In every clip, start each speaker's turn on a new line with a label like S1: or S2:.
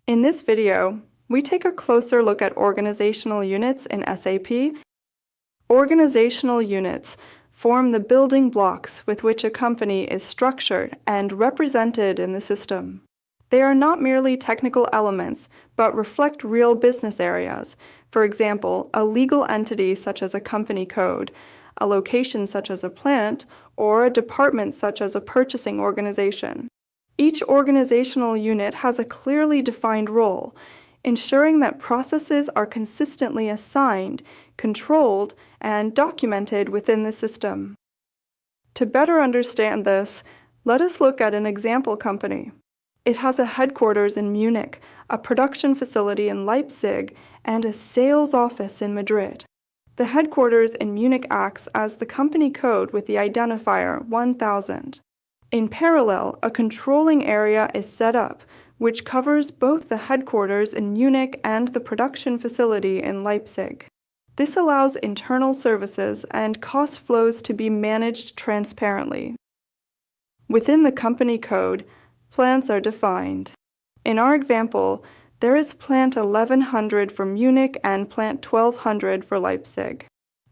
S1: In this video, we take a closer look at organizational units in SAP. Organizational units form the building blocks with which a company is structured and represented in the system. They are not merely technical elements, but reflect real business areas. For example, a legal entity such as a company code, a location such as a plant, or a department such as a purchasing organization. Each organizational unit has a clearly defined role, ensuring that processes are consistently assigned, controlled, and documented within the system. To better understand this, let us look at an example company. It has a headquarters in Munich, a production facility in Leipzig, and a sales office in Madrid. The headquarters in Munich acts as the company code with the identifier 1000. In parallel, a controlling area is set up, which covers both the headquarters in Munich and the production facility in Leipzig. This allows internal services and cost flows to be managed transparently. Within the company code, plants are defined. In our example, there is plant 1100 for Munich and plant 1200 for Leipzig.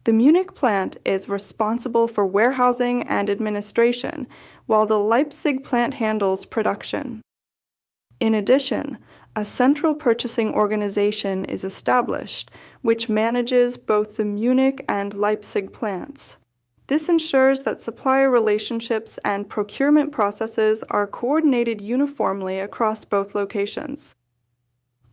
S1: The Munich plant is responsible for warehousing and administration, while the Leipzig plant handles production. In addition, a central purchasing organization is established, which manages both the Munich and Leipzig plants. This ensures that supplier relationships and procurement processes are coordinated uniformly across both locations.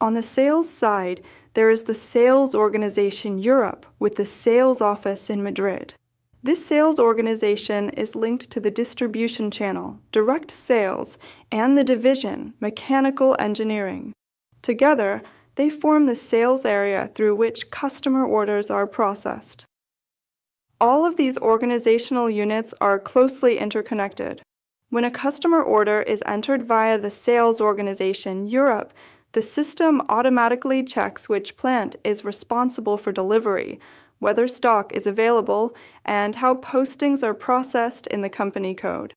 S1: On the sales side, there is the Sales Organization Europe with the sales office in Madrid. This sales organization is linked to the distribution channel, direct sales, and the division, mechanical engineering. Together, they form the sales area through which customer orders are processed. All of these organizational units are closely interconnected. When a customer order is entered via the Sales Organization Europe, the system automatically checks which plant is responsible for delivery, whether stock is available, and how postings are processed in the company code.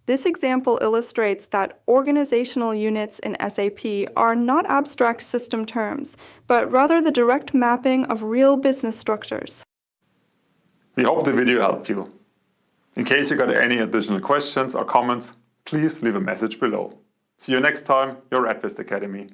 S1: This example illustrates that organizational units in SAP are not abstract system terms, but rather the direct mapping of real business structures.
S2: We hope the video helped you. In case you got any additional questions or comments, please leave a message below. See you next time, your advist-Academy.